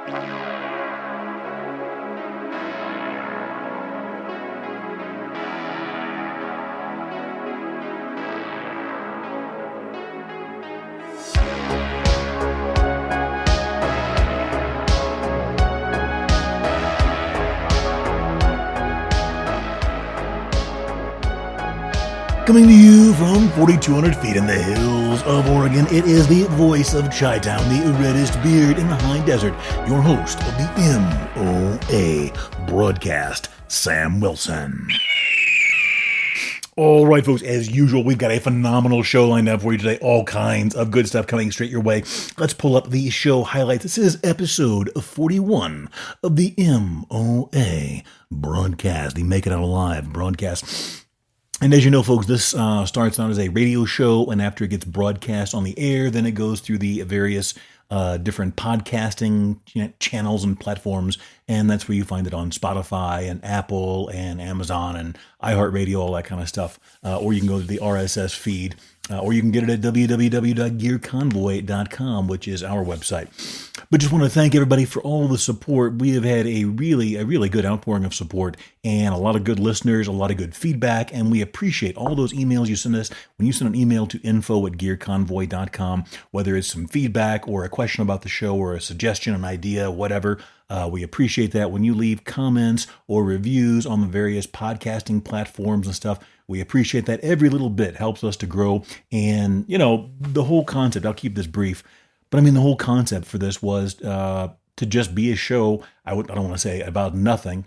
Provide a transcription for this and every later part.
Coming to you from 4,200 feet in the hills of Oregon, it is the voice of Chi-Town, the reddest beard in the high desert, your host of the M.O.A. broadcast, Sam Wilson. All right, folks, as usual, we've got a phenomenal show lined up for you today. All kinds of good stuff coming straight your way. Let's pull up the show highlights. This is episode 41 of the M.O.A. broadcast, the Make It Out Alive broadcast. And as you know, folks, this starts out as a radio show, and after it gets broadcast on the air, then it goes through the various different podcasting channels and platforms, and that's where you find it on Spotify and Apple and Amazon and iHeartRadio, all that kind of stuff. Or you can go to the RSS feed, or you can get it at www.gearconvoy.com, which is our website. But just want to thank everybody for all the support. We have had a really good outpouring of support and a lot of good listeners, a lot of good feedback, and we appreciate all those emails you send us. When you send an email to info@gearconvoy.com, whether it's some feedback or a question about the show or a suggestion, an idea, whatever, we appreciate that. When you leave comments or reviews on the various podcasting platforms and stuff, we appreciate that. Every little bit helps us to grow. And, the whole concept, I'll keep this brief, but the whole concept for this was to just be a show. I don't want to say about nothing,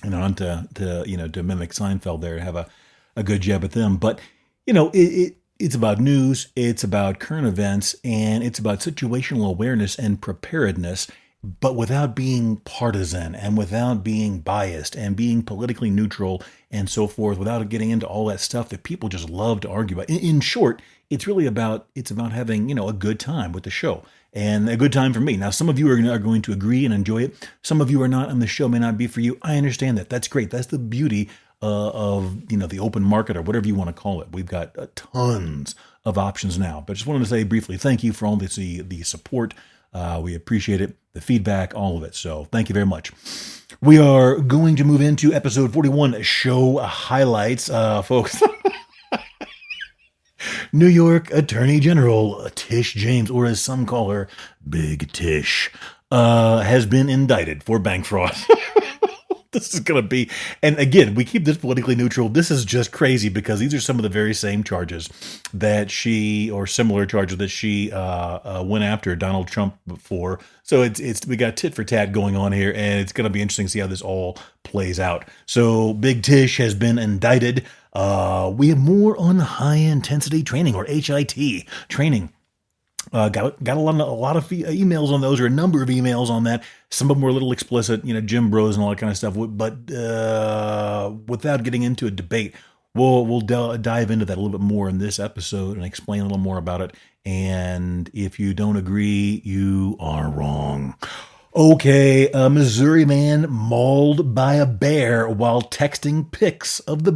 not to mimic Seinfeld there and have a good jab at them. But, it's about news, it's about current events, and it's about situational awareness and preparedness, but without being partisan and without being biased and being politically neutral and so forth, without getting into all that stuff that people just love to argue about. In short, it's about having, a good time with the show, and a good time for me. Now, some of you are going to agree and enjoy it. Some of you are not, and the show may not be for you. I understand that. That's great. That's the beauty of the open market, or whatever you want to call it. We've got tons of options now. But just wanted to say briefly, thank you for all the support. We appreciate it, the feedback, all of it. So thank you very much. We are going to move into episode 41, show highlights, folks. New York Attorney General Tish James, or as some call her, Big Tish, has been indicted for bank fraud. This is going to be, and again, we keep this politically neutral. This is just crazy because these are some of the very same charges that similar charges that she went after Donald Trump for. So we got tit for tat going on here, and it's going to be interesting to see how this all plays out. So Big Tish has been indicted. We have more on high intensity training, or HIT training. Got a lot of emails on those, or a number of emails on that. Some of them were a little explicit, Jim Bros and all that kind of stuff. But without getting into a debate, we'll dive into that a little bit more in this episode and explain a little more about it. And if you don't agree, you are wrong. Okay, a Missouri man mauled by a bear while texting pictures of the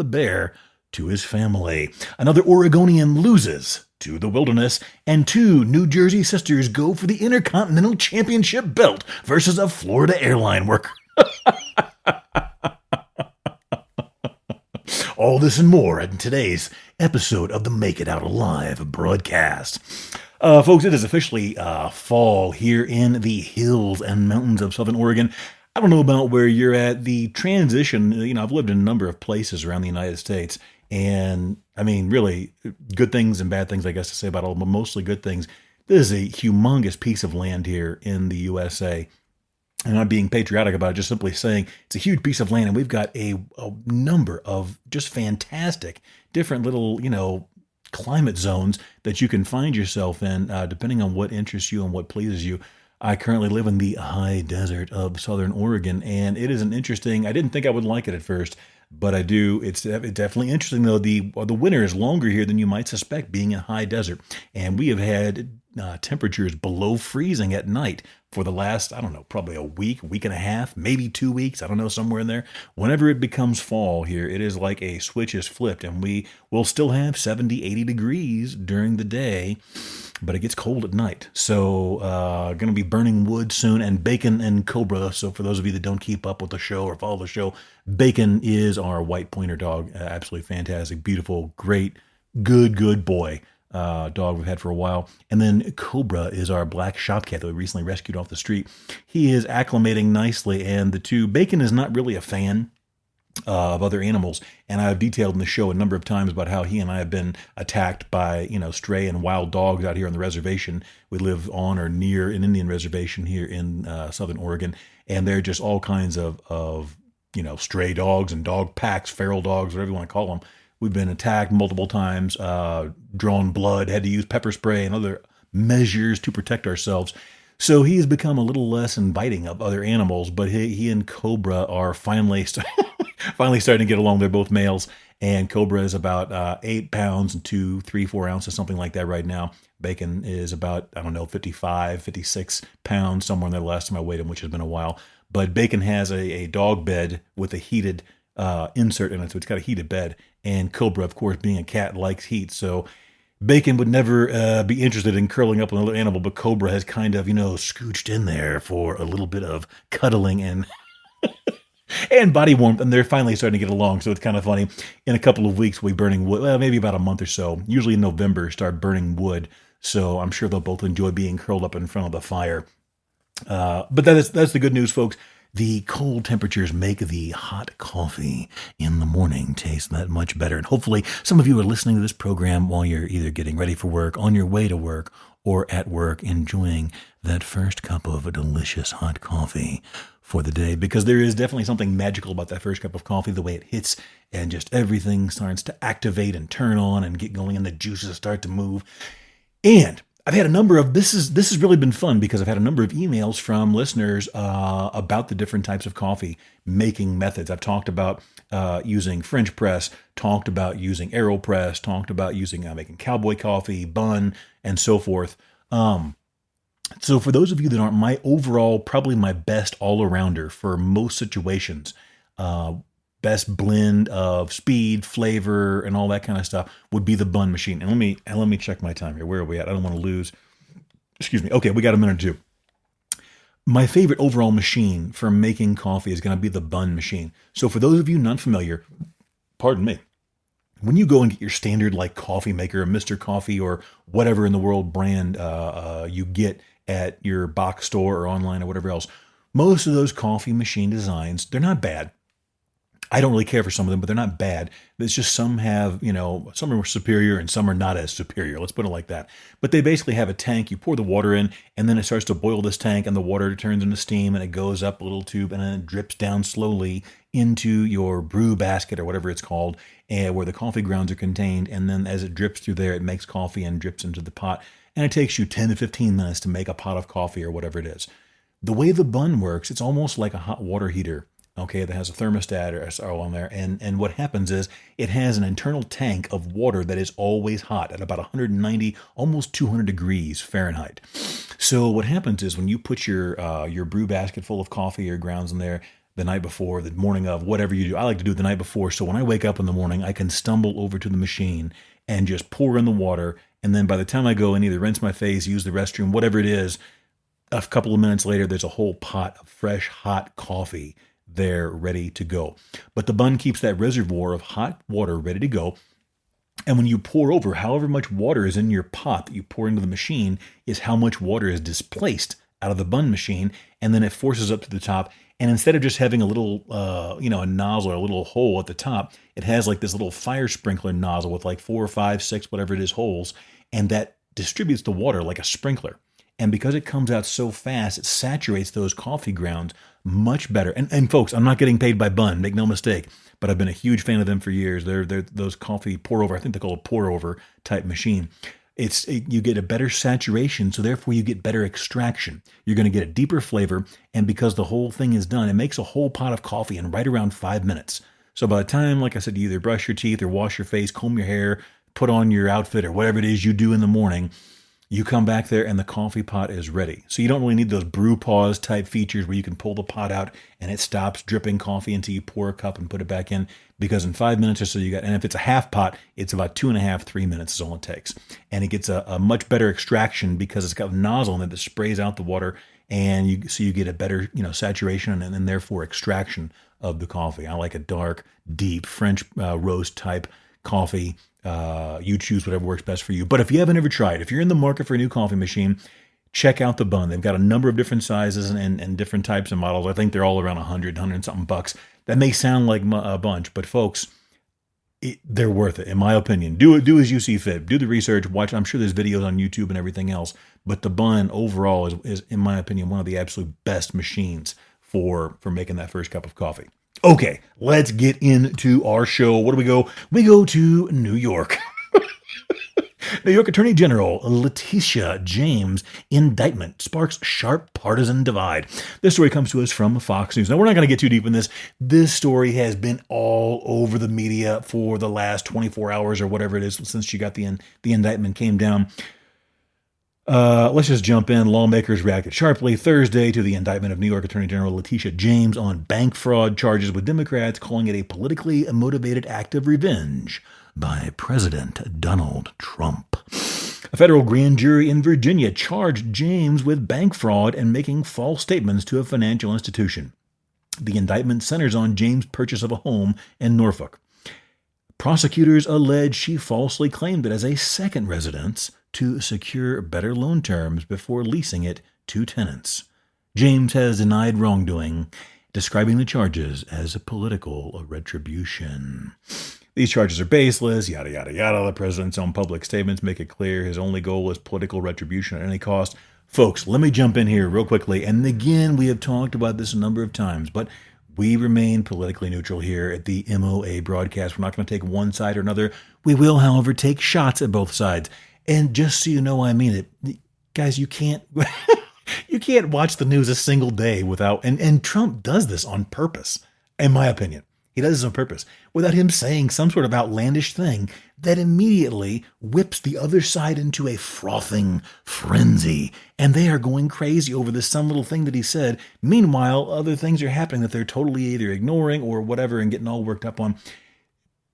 bear to his family. Another Oregonian loses to the wilderness, and two New Jersey sisters go for the Intercontinental Championship belt versus a Florida airline worker. All this and more in today's episode of the Make It Out Alive broadcast. Folks, it is officially fall here in the hills and mountains of Southern Oregon. I don't know about where you're at. The transition, I've lived in a number of places around the United States, and really good things and bad things, I guess, to say about all, but mostly good things. This is a humongous piece of land here in the USA. And I'm being patriotic about it, just simply saying it's a huge piece of land, and we've got a number of just fantastic different little, climate zones that you can find yourself in, depending on what interests you and what pleases you. I currently live in the high desert of Southern Oregon, and it is I didn't think I would like it at first, but I do. It's definitely interesting, though. The winter is longer here than you might suspect, being in high desert. And we have had temperatures below freezing at night for the last, probably a week and a half, maybe 2 weeks. I don't know, somewhere in there. Whenever it becomes fall here, it is like a switch is flipped, and we will still have 70, 80 degrees during the day. but it gets cold at night. So going to be burning wood soon, and Bacon and Kobra. So for those of you that don't keep up with the show or follow the show, Bacon is our white pointer dog. Absolutely fantastic, beautiful, great, good boy. Dog we've had for a while. And then Kobra is our black shop cat that we recently rescued off the street. He is acclimating nicely, and the two, Bacon is not really a fan of other animals, and I've detailed in the show a number of times about how he and I have been attacked by stray and wild dogs out here on the reservation. We live on or near an Indian reservation here in southern Oregon, and there are just all kinds of stray dogs and dog packs, feral dogs, whatever you want to call them. We've been attacked multiple times, drawn blood, had to use pepper spray and other measures to protect ourselves. So he has become a little less inviting of other animals, but he and Kobra are finally starting to get along. They're both males, and Kobra is about 8 pounds and 4 ounces, something like that right now. Bacon is about, 55, 56 pounds, somewhere in there the last time I weighed him, which has been a while. But Bacon has a dog bed with a heated insert in it, so it's got a heated bed. And Kobra, of course, being a cat, likes heat, so Bacon would never be interested in curling up with another animal, but Kobra has kind of, scooched in there for a little bit of cuddling and and body warmth, and they're finally starting to get along, so it's kind of funny. In a couple of weeks, we'll be burning wood, well, maybe about a month or so, usually in November, start burning wood, so I'm sure they'll both enjoy being curled up in front of the fire. But that's the good news, folks. The cold temperatures make the hot coffee in the morning taste that much better. And hopefully some of you are listening to this program while you're either getting ready for work, on your way to work, or at work, enjoying that first cup of a delicious hot coffee for the day. Because there is definitely something magical about that first cup of coffee, the way it hits and just everything starts to activate and turn on and get going and the juices start to move. And I've had a number of, this has really been fun because I've had a number of emails from listeners about the different types of coffee making methods. I've talked about using French press, talked about using AeroPress, talked about using making cowboy coffee, Bunn, and so forth. So for those of you that aren't probably my best all-arounder for most situations, best blend of speed, flavor, and all that kind of stuff would be the Bunn machine. And let me check my time here. Where are we at? I don't want to lose. Excuse me. Okay, we got a minute or two. My favorite overall machine for making coffee is going to be the Bunn machine. So for those of you not familiar, pardon me, when you go and get your standard like coffee maker, a Mr. Coffee, or whatever in the world brand you get at your box store or online or whatever else, most of those coffee machine designs, they're not bad. I don't really care for some of them, but they're not bad. It's just some have, some are superior and some are not as superior. Let's put it like that. But they basically have a tank. You pour the water in, and then it starts to boil this tank, and the water turns into steam, and it goes up a little tube, and then it drips down slowly into your brew basket or whatever it's called, and where the coffee grounds are contained. And then as it drips through there, it makes coffee and drips into the pot. And it takes you 10 to 15 minutes to make a pot of coffee or whatever it is. The way the Bunn works, it's almost like a hot water heater. Okay, that has a thermostat or on there, and what happens is it has an internal tank of water that is always hot at about 190, almost 200 degrees Fahrenheit. So what happens is when you put your brew basket full of coffee or grounds in there the night before, the morning of, whatever you do, I like to do it the night before, so when I wake up in the morning, I can stumble over to the machine and just pour in the water, and then by the time I go and either rinse my face, use the restroom, whatever it is, a couple of minutes later, there's a whole pot of fresh, hot coffee there ready to go. But the Bunn keeps that reservoir of hot water ready to go. And when you pour over, however much water is in your pot that you pour into the machine is how much water is displaced out of the Bunn machine. And then it forces up to the top. And instead of just having a little, a nozzle or a little hole at the top, it has like this little fire sprinkler nozzle with like 4 or 5, 6, whatever it is, holes. And that distributes the water like a sprinkler. And because it comes out so fast, it saturates those coffee grounds much better. And folks, I'm not getting paid by Bunn, make no mistake, but I've been a huge fan of them for years. They're those coffee pour over, I think they call it pour over type machine. You get a better saturation, so therefore you get better extraction. You're going to get a deeper flavor, and because the whole thing is done, it makes a whole pot of coffee in right around 5 minutes. So by the time, like I said, you either brush your teeth or wash your face, comb your hair, put on your outfit or whatever it is you do in the morning, You come back there and the coffee pot is ready. So you don't really need those brew pause type features where you can pull the pot out and it stops dripping coffee until you pour a cup and put it back in. Because in 5 minutes or so you got, and if it's a half pot, it's about 2.5, 3 minutes is all it takes. And it gets a much better extraction because it's got a nozzle in it that sprays out the water, and you get a better saturation and therefore extraction of the coffee. I like a dark, deep French roast type coffee. You choose whatever works best for you. But if you haven't ever tried, if you're in the market for a new coffee machine, check out the Bunn. They've got a number of different sizes and different types of models. I think they're all around 100 something bucks. That may sound like a bunch, but folks, they're worth it, in my opinion. Do as you see fit. Do the research. Watch. I'm sure there's videos on YouTube and everything else. But the Bunn overall is, in my opinion, one of the absolute best machines for making that first cup of coffee. Okay, let's get into our show. What do we go? We go to New York. New York Attorney General Letitia James' indictment sparks sharp partisan divide. This story comes to us from Fox News. Now, we're not going to get too deep in this. This story has been all over the media for the last 24 hours or whatever it is since she got the indictment came down. Let's just jump in. Lawmakers reacted sharply Thursday to the indictment of New York Attorney General Letitia James on bank fraud charges, with Democrats calling it a politically motivated act of revenge by President Donald Trump. A federal grand jury in Virginia charged James with bank fraud and making false statements to a financial institution. The indictment centers on James' purchase of a home in Norfolk. Prosecutors allege she falsely claimed it as a second residence to secure better loan terms before leasing it to tenants. James has denied wrongdoing, describing the charges as a political retribution. These charges are baseless, yada, yada, yada. The president's own public statements make it clear his only goal is political retribution at any cost. Folks, let me jump in here real quickly. And again, we have talked about this a number of times, but we remain politically neutral here at the M.O.A. broadcast. We're not going to take one side or another. We will, however, take shots at both sides. And just so you know, I mean it. Guys, you can't you can't watch the news a single day without, and Trump does this on purpose, in my opinion. He does this on purpose, without him saying some sort of outlandish thing that immediately whips the other side into a frothing frenzy. And they are going crazy over this some little thing that he said. Meanwhile, other things are happening that they're totally either ignoring or whatever and getting all worked up on.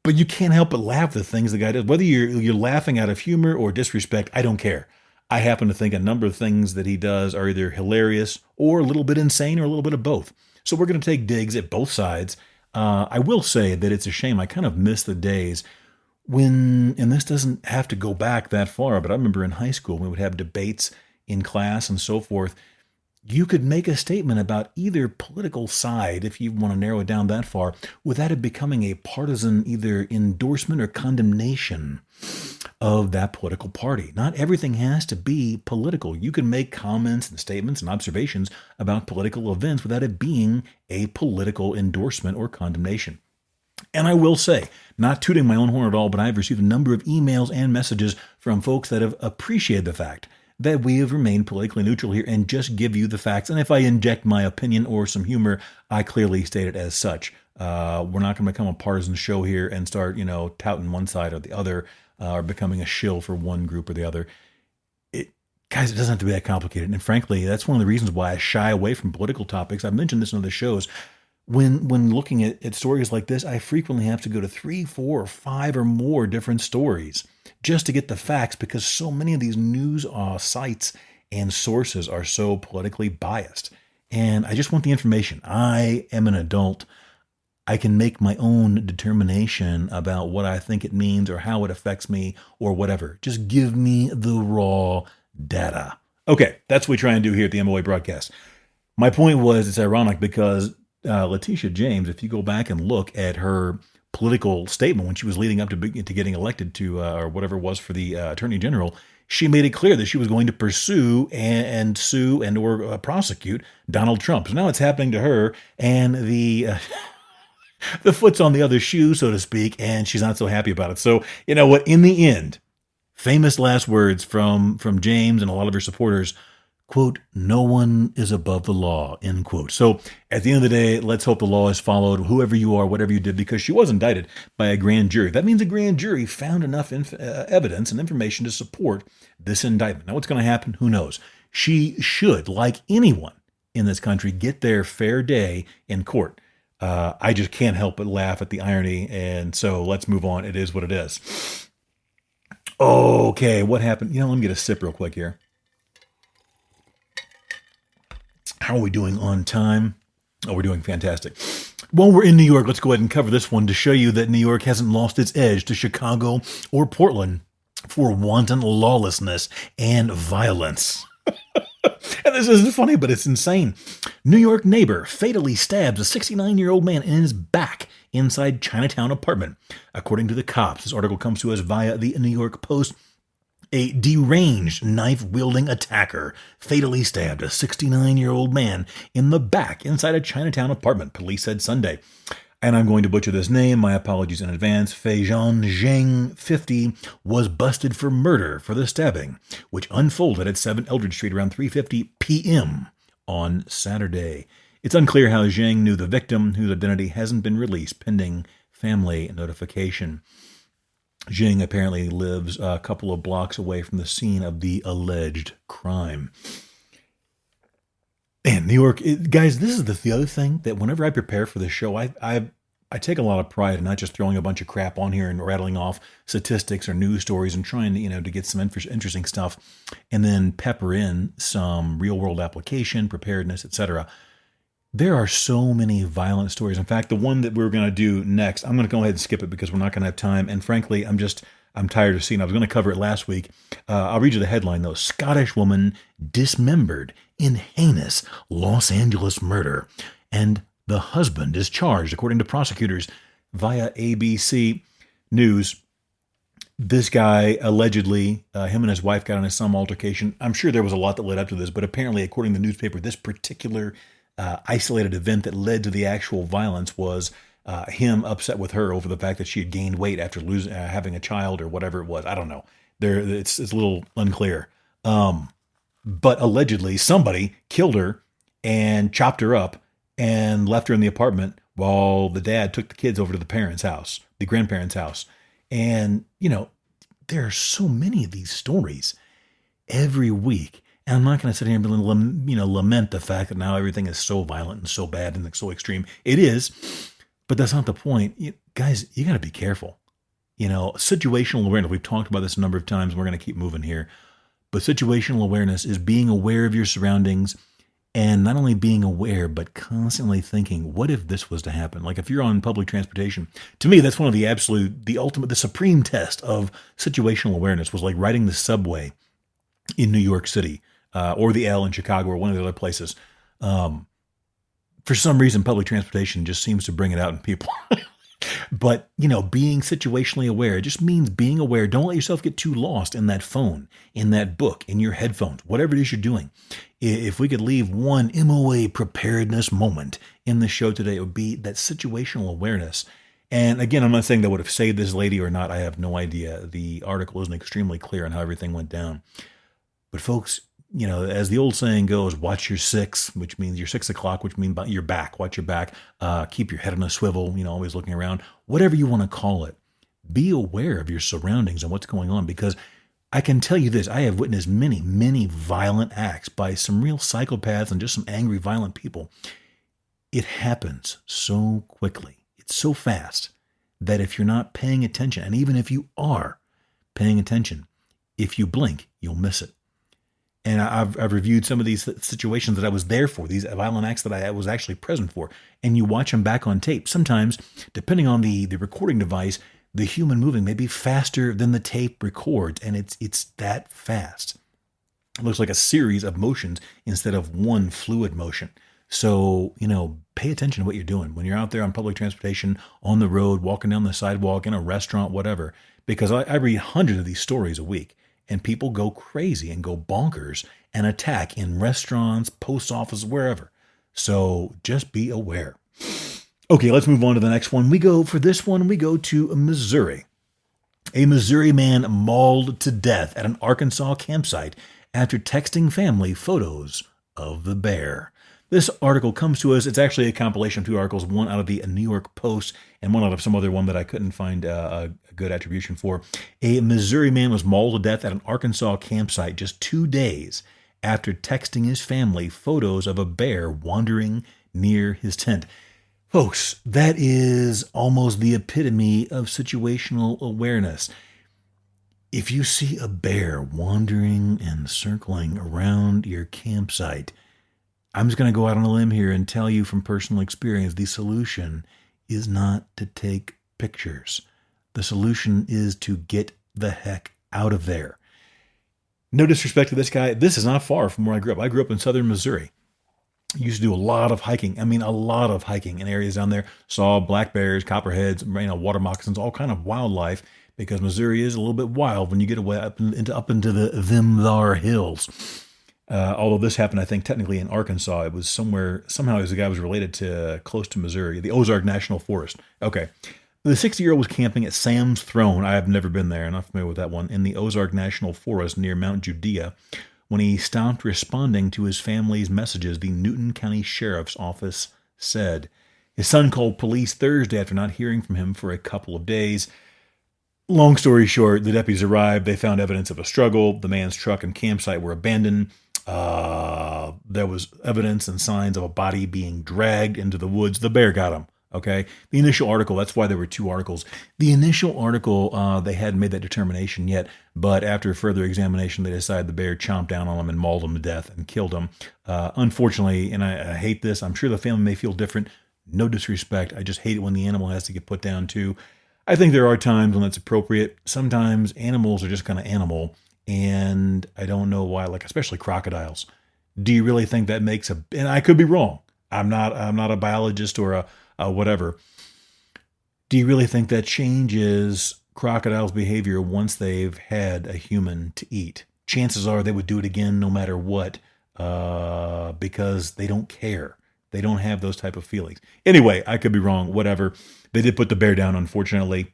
But you can't help but laugh at the things the guy does. Whether you're laughing out of humor or disrespect, I don't care. I happen to think a number of things that he does are either hilarious or a little bit insane or a little bit of both. So we're going to take digs at both sides. I will say that it's a shame. I kind of miss the days when, and this doesn't have to go back that far, but I remember in high school we would have debates in class and so forth. You could make a statement about either political side, if you want to narrow it down that far, without it becoming a partisan either endorsement or condemnation of that political party. Not everything has to be political. You can make comments and statements and observations about political events without it being a political endorsement or condemnation. And I will say, not tooting my own horn at all, but I've received a number of emails and messages from folks that have appreciated the fact that we have remained politically neutral here and just give you the facts. And if I inject my opinion or some humor, I clearly state it as such. We're not going to become a partisan show here and start, touting one side or the other, or becoming a shill for one group or the other. Guys, it doesn't have to be that complicated. And frankly, that's one of the reasons why I shy away from political topics. I've mentioned this in other shows. When looking at stories like this, I frequently have to go to 3, 4, or 5 or more different stories just to get the facts, because so many of these news sites and sources are so politically biased. And I just want the information. I am an adult. I can make my own determination about what I think it means or how it affects me or whatever. Just give me the raw data. Okay, that's what we try and do here at the M.O.A. broadcast. My point was, it's ironic because Letitia James, if you go back and look at her political statement when she was leading up to getting elected to, or whatever it was for the Attorney General, she made it clear that she was going to pursue and sue and or prosecute Donald Trump. So now it's happening to her, and the foot's on the other shoe, so to speak, and she's not so happy about it. So you know what? In the end, famous last words from James and a lot of her supporters: quote, no one is above the law, end quote. So at the end of the day, let's hope the law is followed, whoever you are, whatever you did, because she was indicted by a grand jury. That means a grand jury found enough evidence and information to support this indictment. Now, what's going to happen? Who knows? She should, like anyone in this country, get their fair day in court. I just can't help but laugh at the irony, and so let's move on. It is what it is. Okay, what happened? Let me get a sip real quick here. How are we doing on time? Oh, we're doing fantastic. While we're in New York, let's go ahead and cover this one to show you that New York hasn't lost its edge to Chicago or Portland for wanton lawlessness and violence. And this isn't funny, but it's insane. New York neighbor fatally stabs a 69-year-old man in his back inside Chinatown apartment. According to the cops, this article comes to us via the New York Post. A deranged knife-wielding attacker fatally stabbed a 69-year-old man in the back inside a Chinatown apartment, police said Sunday. And I'm going to butcher this name. My apologies in advance. Feijian Zheng, 50, was busted for murder for the stabbing, which unfolded at 7 Eldridge Street around 3:50 p.m. on Saturday. It's unclear how Zheng knew the victim, whose identity hasn't been released pending family notification. Zheng apparently lives a couple of blocks away from the scene of the alleged crime. And New York, guys, this is the other thing that whenever I prepare for this show, I take a lot of pride in not just throwing a bunch of crap on here and rattling off statistics or news stories and trying to get some interesting stuff and then pepper in some real world application, preparedness, etc. There are so many violent stories. In fact, the one that we're going to do next, I'm going to go ahead and skip it because we're not going to have time. And frankly, I'm tired of seeing it. I was going to cover it last week. I'll read you the headline, though. Scottish woman dismembered in heinous Los Angeles murder. And the husband is charged, according to prosecutors via ABC News. This guy, allegedly, him and his wife got in some altercation. I'm sure there was a lot that led up to this, but apparently, according to the newspaper, this particular isolated event that led to the actual violence was him upset with her over the fact that she had gained weight after having a child or whatever it was. I don't know. It's a little unclear. But allegedly, somebody killed her and chopped her up and left her in the apartment while the dad took the kids over to the grandparents' house. And, there are so many of these stories every week. And I'm not going to sit here and lament the fact that now everything is so violent and so bad and so extreme. It is, but that's not the point. Guys, you got to be careful. Situational awareness, we've talked about this a number of times. We're going to keep moving here. But situational awareness is being aware of your surroundings and not only being aware, but constantly thinking, what if this was to happen? Like if you're on public transportation, to me, that's one of the ultimate, the supreme test of situational awareness was like riding the subway in New York City. Or the L in Chicago or one of the other places. For some reason, public transportation just seems to bring it out in people. But, being situationally aware just means being aware. Don't let yourself get too lost in that phone, in that book, in your headphones, whatever it is you're doing. If we could leave one M.O.A. preparedness moment in the show today, it would be that situational awareness. And again, I'm not saying that would have saved this lady or not. I have no idea. The article isn't extremely clear on how everything went down. But folks, as the old saying goes, watch your 6, which means your 6 o'clock, which means your back. Watch your back. Keep your head on a swivel, always looking around. Whatever you want to call it. Be aware of your surroundings and what's going on, because I can tell you this. I have witnessed many, many violent acts by some real psychopaths and just some angry, violent people. It happens so quickly. It's so fast that if you're not paying attention, and even if you are paying attention, if you blink, you'll miss it. And I've reviewed some of these situations that I was there for, these violent acts that I was actually present for. And you watch them back on tape. Sometimes, depending on the recording device, the human moving may be faster than the tape records. And it's that fast. It looks like a series of motions instead of one fluid motion. So, pay attention to what you're doing. When you're out there on public transportation, on the road, walking down the sidewalk, in a restaurant, whatever. Because I read hundreds of these stories a week. And people go crazy and go bonkers and attack in restaurants, post office, wherever. So just be aware. Okay, let's move on to the next one. We go to Missouri. A Missouri man mauled to death at an Arkansas campsite after texting family photos of the bear. This article comes to us. It's actually a compilation of two articles, one out of the New York Post and one out of some other one that I couldn't find a good attribution for. A Missouri man was mauled to death at an Arkansas campsite just 2 days after texting his family photos of a bear wandering near his tent. Folks, that is almost the epitome of situational awareness. If you see a bear wandering and circling around your campsite, I'm just going to go out on a limb here and tell you from personal experience, the solution is not to take pictures. The solution is to get the heck out of there. No disrespect to this guy. This is not far from where I grew up. I grew up in southern Missouri. Used to do a lot of hiking. A lot of hiking in areas down there. Saw black bears, copperheads, water moccasins, all kind of wildlife, because Missouri is a little bit wild when you get away up into the them thar hills. Although this happened, I think, technically in Arkansas. It was somehow the guy was related to close to Missouri, the Ozark National Forest. Okay. The 60-year-old was camping at Sam's Throne. I have never been there. I'm not familiar with that one. In the Ozark National Forest near Mount Judea, when he stopped responding to his family's messages, the Newton County Sheriff's Office said. His son called police Thursday after not hearing from him for a couple of days. Long story short, the deputies arrived. They found evidence of a struggle. The man's truck and campsite were abandoned. There was evidence and signs of a body being dragged into the woods. The bear got him. Okay. The initial article, that's why there were two articles. The initial article, they hadn't made that determination yet, but after further examination, they decided the bear chomped down on him and mauled him to death and killed him. Unfortunately, and I hate this, I'm sure the family may feel different. No disrespect. I just hate it when the animal has to get put down too. I think there are times when it's appropriate. Sometimes animals are just kind of animal, and I don't know why, like especially crocodiles. Do you really think that makes and I could be wrong. I'm not a biologist or a whatever. Do you really think that changes crocodiles' behavior once they've had a human to eat? Chances are they would do it again no matter what, because they don't care. They don't have those type of feelings. Anyway, I could be wrong, whatever. They did put the bear down, unfortunately,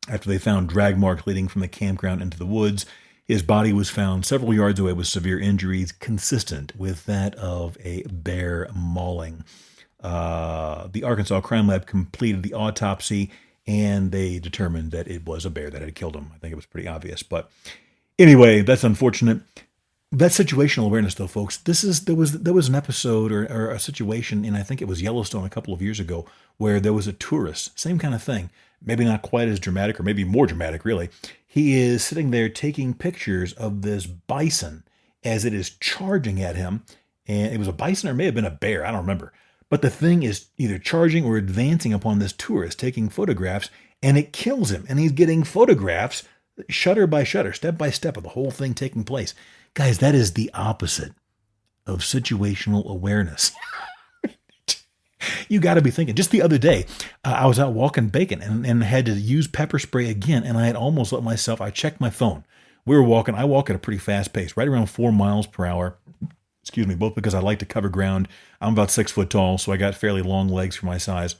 after they found drag marks leading from the campground into the woods. His body was found several yards away with severe injuries consistent with that of a bear mauling. The Arkansas Crime Lab completed the autopsy, and they determined that it was a bear that had killed him. I think it was pretty obvious. But anyway, that's unfortunate. That's situational awareness, though, folks. There was an episode or a situation, and I think it was Yellowstone a couple of years ago, where there was a tourist, same kind of thing, maybe not quite as dramatic, or maybe more dramatic, really. He is sitting there taking pictures of this bison as it is charging at him, and it was a bison or it may have been a bear, I don't remember. But the thing is either charging or advancing upon this tourist, taking photographs, and it kills him, and he's getting photographs, shutter by shutter, step by step, of the whole thing taking place. Guys, that is the opposite of situational awareness. You got to be thinking. Just the other day, I was out walking bacon and had to use pepper spray again, and I had almost let myself, I checked my phone. We were walking, I walk at a pretty fast pace, right around 4 miles per hour. Excuse me, both because I like to cover ground. I'm about 6 foot tall, so I got fairly long legs for my size.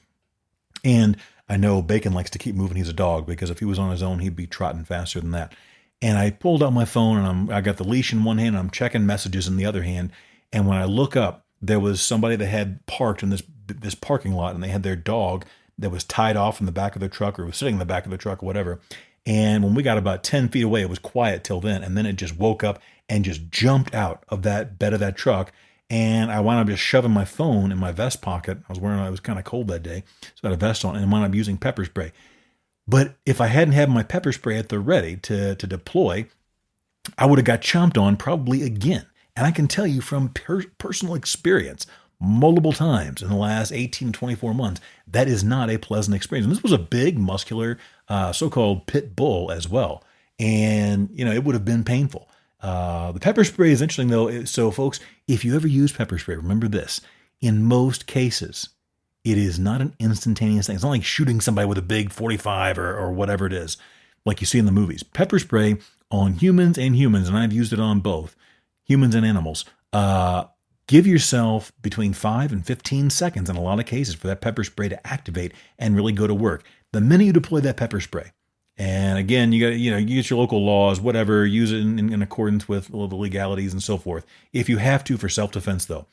And I know Bacon likes to keep moving. He's a dog, because if he was on his own, he'd be trotting faster than that. And I pulled out my phone, and I got the leash in one hand, and I'm checking messages in the other hand. And when I look up, there was somebody that had parked in this parking lot, and they had their dog that was tied off in the back of their truck, or was sitting in the back of the truck or whatever. And when we got about 10 feet away, it was quiet till then. And then it just woke up and just jumped out of that bed of that truck. And I wound up just shoving my phone in my vest pocket. It was kind of cold that day, so I had a vest on, and wound up using pepper spray. But if I hadn't had my pepper spray at the ready to deploy, I would have got chomped on probably again. And I can tell you from personal experience, multiple times in the last 18 to 24 months, that is not a pleasant experience. And this was a big, muscular, so-called pit bull as well. And, it would have been painful. The pepper spray is interesting, though. So, folks, if you ever use pepper spray, remember this. In most cases, it is not an instantaneous thing. It's not like shooting somebody with a big 45 or whatever it is, like you see in the movies. Pepper spray on humans, and I've used it on both, humans and animals. Give yourself between 5 and 15 seconds in a lot of cases for that pepper spray to activate and really go to work. The minute you deploy that pepper spray, And again, you got you get your local laws, whatever, use it in accordance with all the legalities and so forth. If you have to for self-defense, though,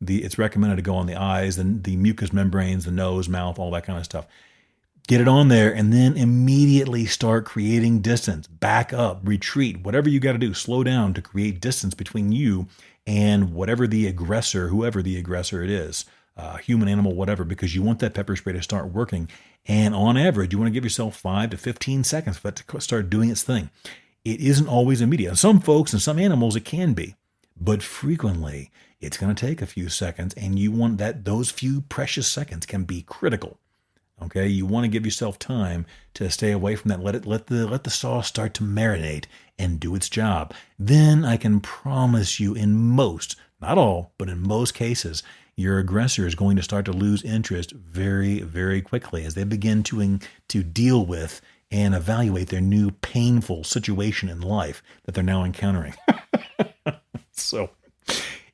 it's recommended to go on the eyes, the mucous membranes, the nose, mouth, all that kind of stuff. Get it on there and then immediately start creating distance. Back up, retreat, whatever you got to do. Slow down to create distance between you and whatever the aggressor, whoever the aggressor it is, human, animal, whatever, because you want that pepper spray to start working. And on average, you want to give yourself 5 to 15 seconds for it to start doing its thing. It isn't always immediate. Some folks and some animals, it can be. But frequently, it's going to take a few seconds, and you want those few precious seconds can be critical. Okay, you want to give yourself time to stay away from that. Let the sauce start to marinate and do its job. Then I can promise you, in most, not all, but in most cases, your aggressor is going to start to lose interest very, very quickly as they begin to deal with and evaluate their new painful situation in life that they're now encountering. So,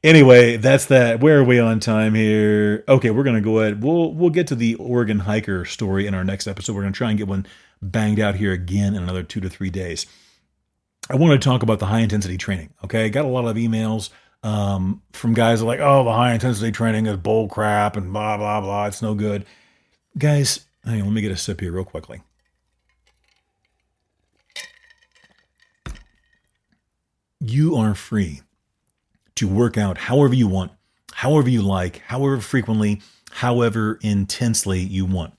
anyway, that's that. Where are we on time here? Okay, we're going to go ahead. We'll get to the Oregon hiker story in our next episode. We're going to try and get one banged out here again in another 2 to 3 days. I want to talk about the high-intensity training, okay? I got a lot of emails from guys like, oh, the high-intensity training is bull crap and blah, blah, blah. It's no good. Guys, hang on, let me get a sip here real quickly. You are free to work out however you want, however you like, however frequently, however intensely you want.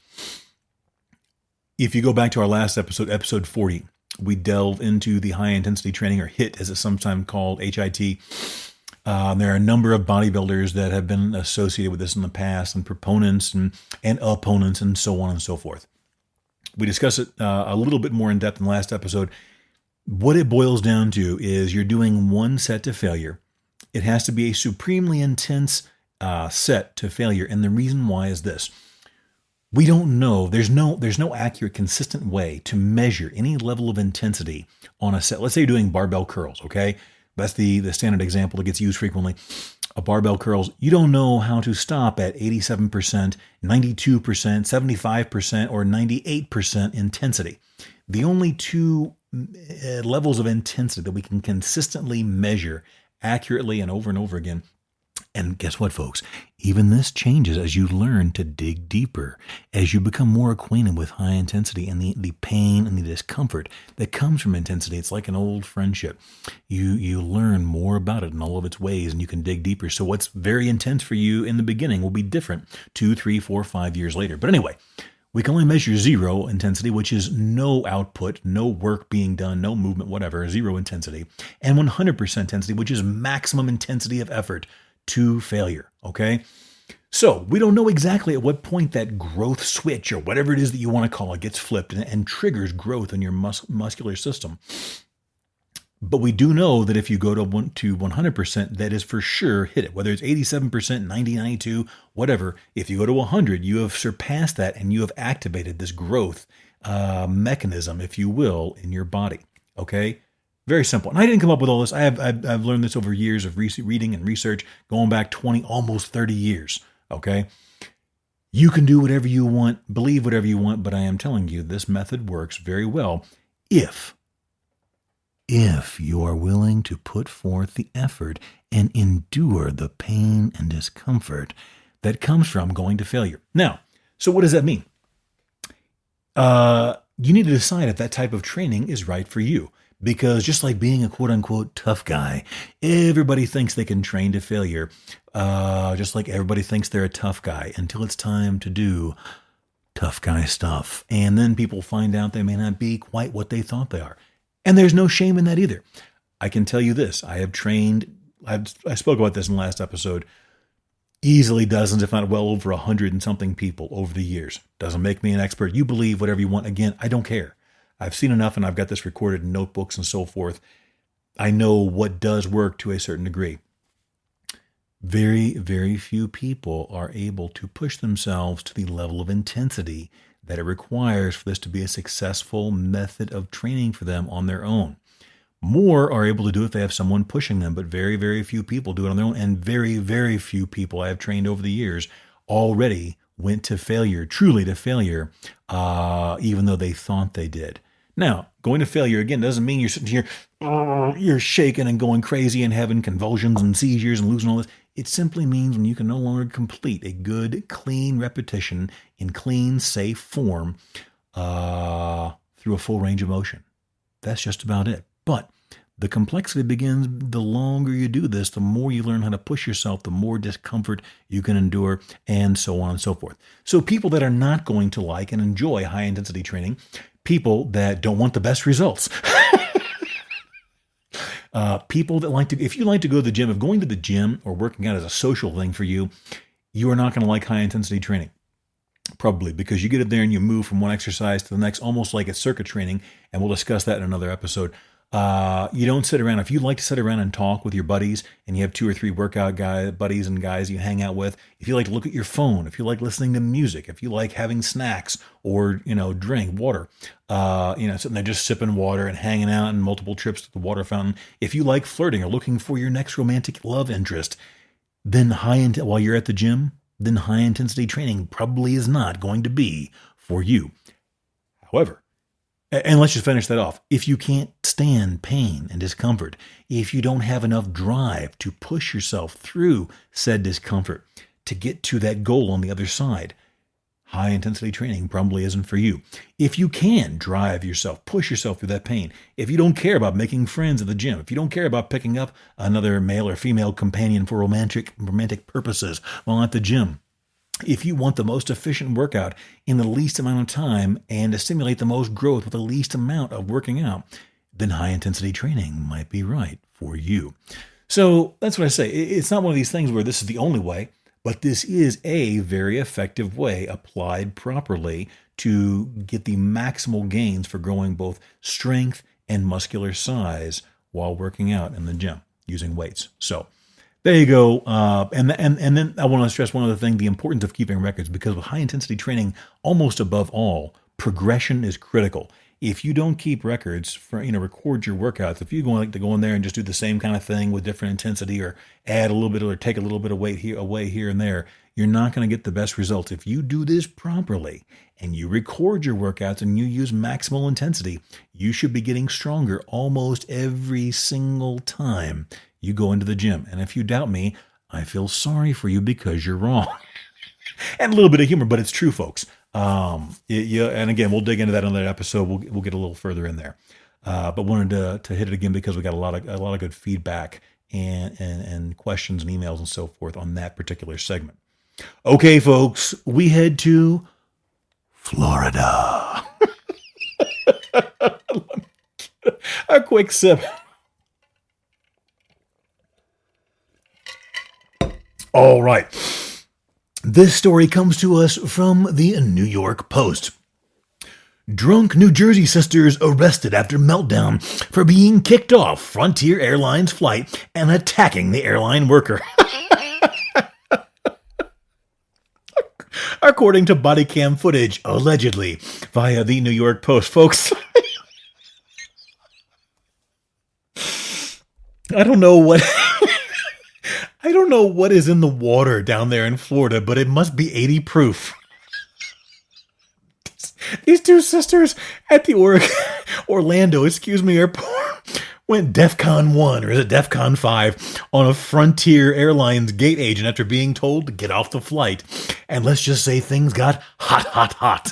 If you go back to our last episode, episode 40, we delve into the high-intensity training, or HIIT, as it's sometimes called, HIT. There are a number of bodybuilders that have been associated with this in the past, and proponents and opponents and so on and so forth. We discussed it a little bit more in depth in the last episode. What it boils down to is you're doing one set to failure. It has to be a supremely intense set to failure. And the reason why is this. We don't know. There's no accurate, consistent way to measure any level of intensity on a set. Let's say you're doing barbell curls, okay? That's the standard example that gets used frequently. A barbell curls, you don't know how to stop at 87%, 92%, 75%, or 98% intensity. The only two levels of intensity that we can consistently measure accurately and over again. And guess what, folks? Even this changes as you learn to dig deeper, as you become more acquainted with high intensity and the pain and the discomfort that comes from intensity. It's like an old friendship. You learn more about it in all of its ways, and you can dig deeper. So what's very intense for you in the beginning will be different 2, 3, 4, 5 years later. But anyway, we can only measure zero intensity, which is no output, no work being done, no movement, whatever, zero intensity, and 100% intensity, which is maximum intensity of effort to failure, okay? So we don't know exactly at what point that growth switch, or whatever it is that you want to call it, gets flipped and triggers growth in your muscular system. But we do know that if you go to 100%, that is for sure hit it. Whether it's 87%, 90, 92, whatever, if you go to 100, you have surpassed that and you have activated this growth mechanism, if you will, in your body, okay? Very simple. And I didn't come up with all this. I've learned this over years of reading and research, going back 20, almost 30 years, okay? You can do whatever you want, believe whatever you want, but I am telling you, this method works very well if you are willing to put forth the effort and endure the pain and discomfort that comes from going to failure. Now, so what does that mean? You need to decide if that type of training is right for you. Because just like being a quote-unquote tough guy, everybody thinks they can train to failure, just like everybody thinks they're a tough guy until it's time to do tough guy stuff. And then people find out they may not be quite what they thought they are. And there's no shame in that either. I can tell you this. I have trained, I spoke about this in the last episode, easily dozens, if not well over 100 and something people over the years. Doesn't make me an expert. You believe whatever you want. Again, I don't care. I've seen enough, and I've got this recorded in notebooks and so forth. I know what does work to a certain degree. Very, very few people are able to push themselves to the level of intensity that it requires for this to be a successful method of training for them on their own. More are able to do it if they have someone pushing them, but very, very few people do it on their own, and very, very few people I have trained over the years already went to failure, truly to failure, even though they thought they did. Now, going to failure again doesn't mean you're sitting here, you're shaking and going crazy and having convulsions and seizures and losing all this. It simply means when you can no longer complete a good, clean repetition in clean, safe form through a full range of motion. That's just about it. But the complexity begins the longer you do this, the more you learn how to push yourself, the more discomfort you can endure, and so on and so forth. So people that are not going to like and enjoy high-intensity training, people that don't want the best results, people that like to, if you like to go to the gym, if going to the gym or working out is a social thing for you, you are not going to like high-intensity training. Probably because you get in there and you move from one exercise to the next, almost like it's circuit training, and we'll discuss that in another episode. You don't sit around. If you like to sit around and talk with your buddies and you have 2 or 3 workout buddies and guys you hang out with, if you like to look at your phone, if you like listening to music, if you like having snacks or, drink water, sitting there just sipping water and hanging out and multiple trips to the water fountain, if you like flirting or looking for your next romantic love interest, then while you're at the gym, then high intensity training probably is not going to be for you. However, and let's just finish that off. If you can't stand pain and discomfort, if you don't have enough drive to push yourself through said discomfort to get to that goal on the other side, high-intensity training probably isn't for you. If you can drive yourself, push yourself through that pain, if you don't care about making friends at the gym, if you don't care about picking up another male or female companion for romantic purposes while at the gym, if you want the most efficient workout in the least amount of time and to stimulate the most growth with the least amount of working out, then high-intensity training might be right for you. So that's what I say. It's not one of these things where this is the only way, but this is a very effective way applied properly to get the maximal gains for growing both strength and muscular size while working out in the gym using weights. So there you go. And then I want to stress one other thing, the importance of keeping records, because with high-intensity training, almost above all, progression is critical. If you don't keep records for, record your workouts, if you like to go in there and just do the same kind of thing with different intensity or add a little bit or take a little bit of weight away here and there, you're not going to get the best results. If you do this properly and you record your workouts and you use maximal intensity, you should be getting stronger almost every single time you go into the gym. And if you doubt me, I feel sorry for you because you're wrong. And a little bit of humor, but it's true, folks. And again, we'll dig into that on that episode. We'll get a little further in there. But wanted to hit it again because we got a lot of good feedback and questions and emails and so forth on that particular segment. Okay, folks, we head to Florida. A quick sip. All right. This story comes to us from the New York Post. Drunk New Jersey sisters arrested after meltdown for being kicked off Frontier Airlines flight and attacking the airline worker. According to body cam footage, allegedly, via the New York Post. Folks, I don't know what is in the water down there in Florida, but it must be 80 proof. These 2 sisters at the Orlando, airport went DEFCON 1, or is it DEFCON 5, on a Frontier Airlines gate agent after being told to get off the flight. And let's just say things got hot.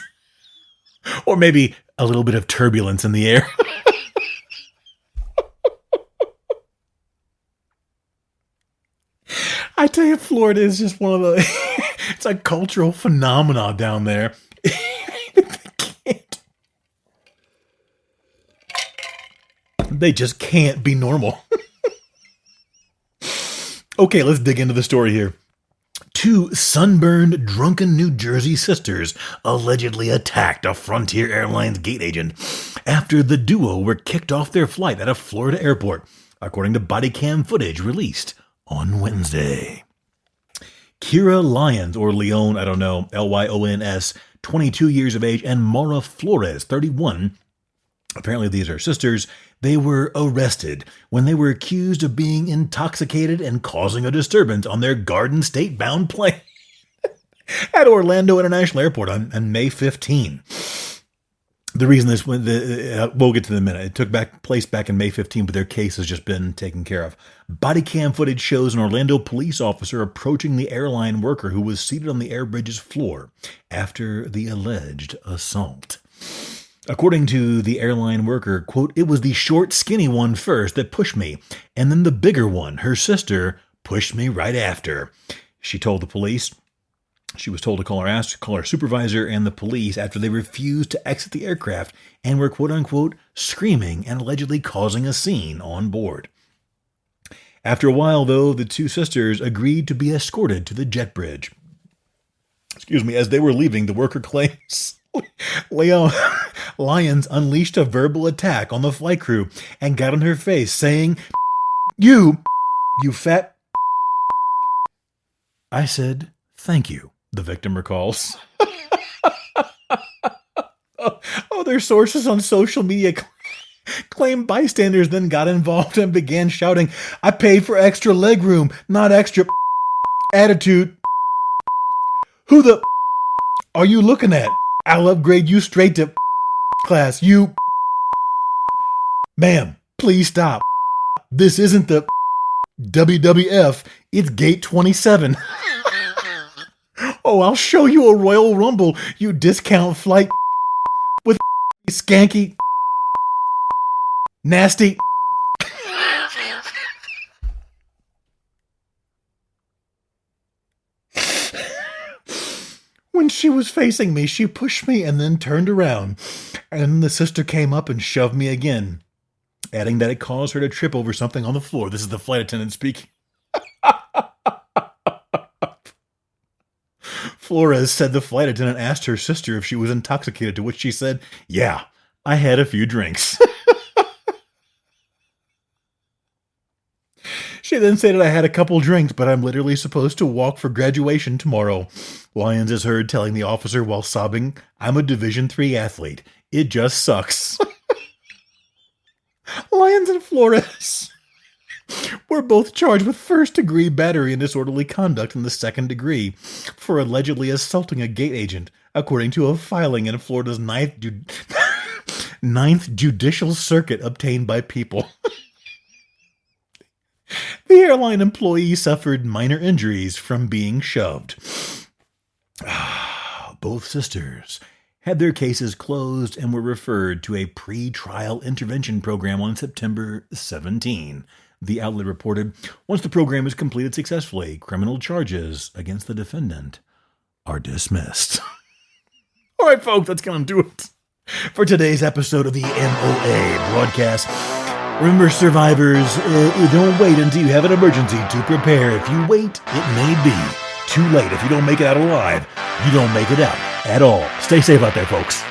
Or maybe a little bit of turbulence in the air. I tell you, Florida is just one of the, it's a cultural phenomenon down there. They just can't be normal. Okay, let's dig into the story here. 2 sunburned, drunken New Jersey sisters allegedly attacked a Frontier Airlines gate agent after the duo were kicked off their flight at a Florida airport, according to body cam footage released on Wednesday. Kira Lyons, or Leon, I don't know, Lyons, 22 years of age, and Mara Flores, 31. Apparently these are sisters. They were arrested when they were accused of being intoxicated and causing a disturbance on their Garden State-bound plane at Orlando International Airport on May 15. The reason this went, we'll get to the minute. It took place back in May 15, but their case has just been taken care of. Body cam footage shows an Orlando police officer approaching the airline worker who was seated on the air bridge's floor after the alleged assault. According to the airline worker, quote, "It was the short, skinny one first that pushed me, and then the bigger one, her sister, pushed me right after," she told the police. She was told to call her supervisor and the police after they refused to exit the aircraft and were, quote-unquote, screaming and allegedly causing a scene on board. After a while, though, the two sisters agreed to be escorted to the jet bridge. As they were leaving, the worker claims Lyons unleashed a verbal attack on the flight crew and got in her face, saying, you fat..." "I said, thank you," the victim recalls. Other sources on social media claim bystanders then got involved and began shouting, "I paid for extra legroom, not extra attitude. Who the are you looking at? I'll upgrade you straight to class. You..." "Ma'am, please stop. This isn't the WWF. It's Gate 27. Oh, I'll show you a Royal Rumble, you discount flight with skanky, nasty." "When she was facing me, she pushed me and then turned around. And the sister came up and shoved me again," adding that it caused her to trip over something on the floor. This is the flight attendant speaking. Flores said the flight attendant asked her sister if she was intoxicated, to which she said, "Yeah, I had a few drinks." She then stated, "I had a couple drinks, but I'm literally supposed to walk for graduation tomorrow." Lyons is heard telling the officer while sobbing, "I'm a Division III athlete. It just sucks." Lyons and Flores were both charged with first-degree battery and disorderly conduct in the second degree for allegedly assaulting a gate agent, according to a filing in Florida's Ninth Judicial Circuit obtained by People. The airline employee suffered minor injuries from being shoved. Both sisters had their cases closed and were referred to a pre-trial intervention program on September 17. The outlet reported, once the program is completed successfully, criminal charges against the defendant are dismissed. All right, folks, that's going to do it for today's episode of the M.O.A. broadcast. Remember, survivors, don't wait until you have an emergency to prepare. If you wait, it may be too late. If you don't make it out alive, you don't make it out at all. Stay safe out there, folks.